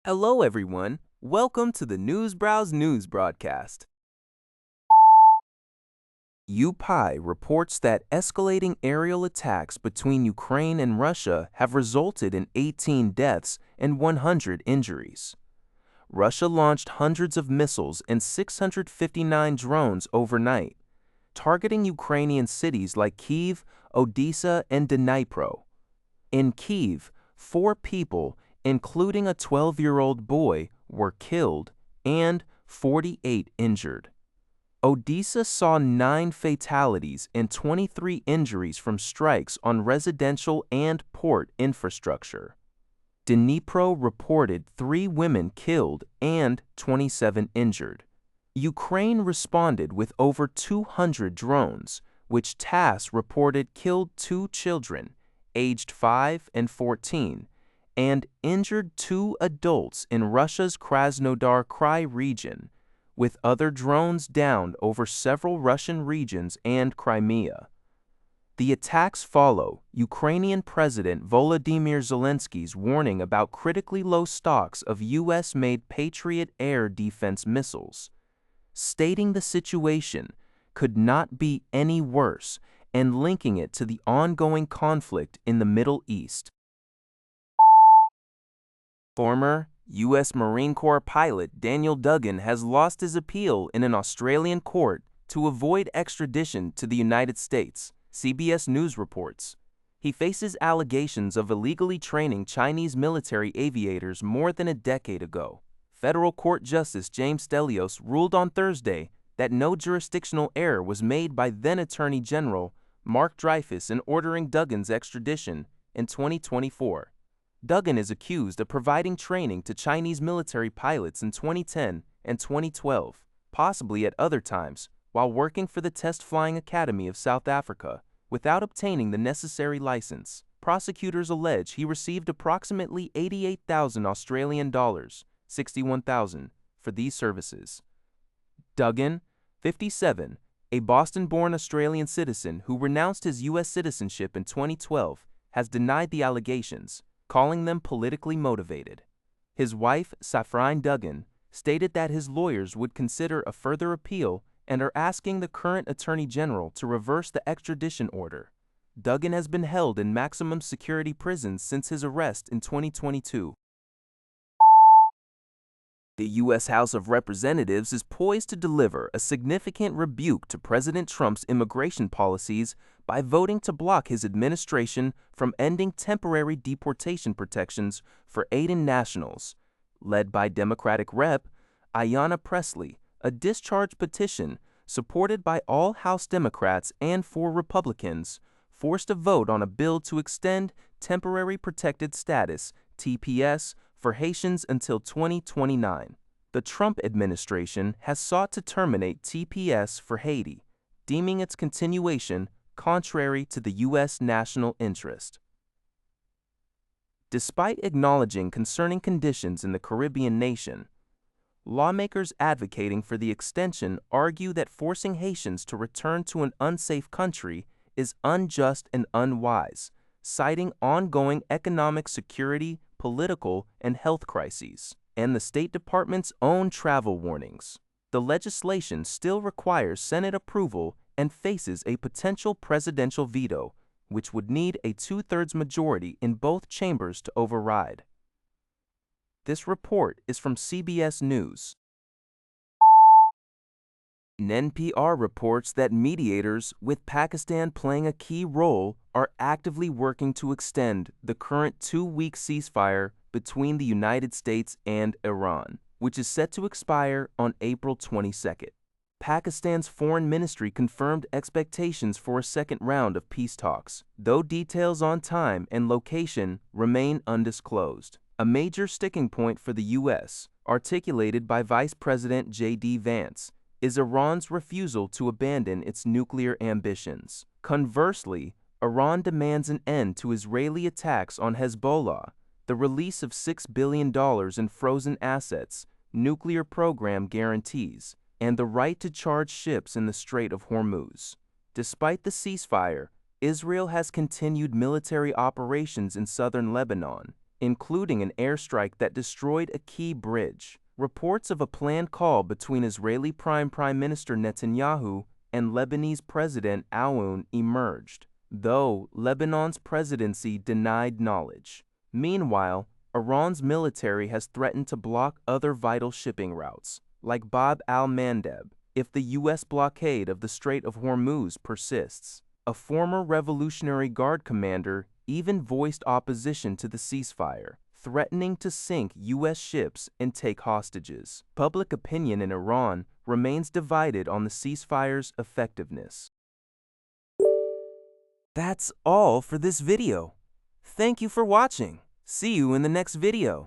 Hello, everyone. Welcome to the Newsbrowse News broadcast. UPI reports that escalating aerial attacks between Ukraine and Russia have resulted in 18 deaths and 100 injuries. Russia launched hundreds of missiles and 659 drones overnight, targeting Ukrainian cities like Kyiv, Odessa, and Dnipro. In Kyiv, 4 people, including a 12-year-old boy, were killed and 48 injured. Odessa saw 9 fatalities and 23 injuries from strikes on residential and port infrastructure. Dnipro reported 3 women killed and 27 injured. Ukraine responded with over 200 drones, which TASS reported killed 2 children, aged 5 and 14, and injured 2 adults in Russia's Krasnodar Krai region, with other drones downed over several Russian regions and Crimea. The attacks follow Ukrainian President Volodymyr Zelensky's warning about critically low stocks of U.S.-made Patriot air defense missiles, stating the situation could not be any worse and linking it to the ongoing conflict in the Middle East. Former U.S. Marine Corps pilot Daniel Duggan has lost his appeal in an Australian court to avoid extradition to the United States, CBS News reports. He faces allegations of illegally training Chinese military aviators more than a decade ago. Federal Court Justice James Stelios ruled on Thursday that no jurisdictional error was made by then Attorney General Mark Dreyfus in ordering Duggan's extradition in 2024. Duggan is accused of providing training to Chinese military pilots in 2010 and 2012, possibly at other times, while working for the Test Flying Academy of South Africa, without obtaining the necessary license. Prosecutors allege he received approximately 88,000 Australian dollars, 61,000, for these services. Duggan, 57, a Boston-born Australian citizen who renounced his U.S. citizenship in 2012, has denied the allegations, calling them politically motivated. His wife, Safrine Duggan, stated that his lawyers would consider a further appeal and are asking the current Attorney General to reverse the extradition order. Duggan has been held in maximum security prisons since his arrest in 2022. The U.S. House of Representatives is poised to deliver a significant rebuke to President Trump's immigration policies by voting to block his administration from ending temporary deportation protections for Haitian nationals, led by Democratic Rep. Ayanna Pressley. A discharge petition, supported by all House Democrats and 4 Republicans, forced a vote on a bill to extend temporary protected status, TPS, for Haitians until 2029. The Trump administration has sought to terminate TPS for Haiti, deeming its continuation contrary to the U.S. national interest. Despite acknowledging concerning conditions in the Caribbean nation, lawmakers advocating for the extension argue that forcing Haitians to return to an unsafe country is unjust and unwise, citing ongoing economic security, political, and health crises, and the State Department's own travel warnings. The legislation still requires Senate approval and faces a potential presidential veto, which would need a 2/3 majority in both chambers to override. This report is from CBS News. NPR reports that mediators, with Pakistan playing a key role, are actively working to extend the current 2-week ceasefire between the United States and Iran, which is set to expire on April 22nd. Pakistan's foreign ministry confirmed expectations for a second round of peace talks, though details on time and location remain undisclosed. A major sticking point for the U.S., articulated by Vice President J.D. Vance, is Iran's refusal to abandon its nuclear ambitions. Conversely, Iran demands an end to Israeli attacks on Hezbollah, the release of $6 billion in frozen assets, nuclear program guarantees, and the right to charge ships in the Strait of Hormuz. Despite the ceasefire, Israel has continued military operations in southern Lebanon, including an airstrike that destroyed a key bridge. Reports of a planned call between Israeli Prime Minister Netanyahu and Lebanese President Aoun emerged, though Lebanon's presidency denied knowledge. Meanwhile, Iran's military has threatened to block other vital shipping routes, like Bab al-Mandeb, if the U.S. blockade of the Strait of Hormuz persists. A former Revolutionary Guard commander even voiced opposition to the ceasefire, threatening to sink U.S. ships and take hostages. Public opinion in Iran remains divided on the ceasefire's effectiveness. That's all for this video. Thank you for watching. See you in the next video.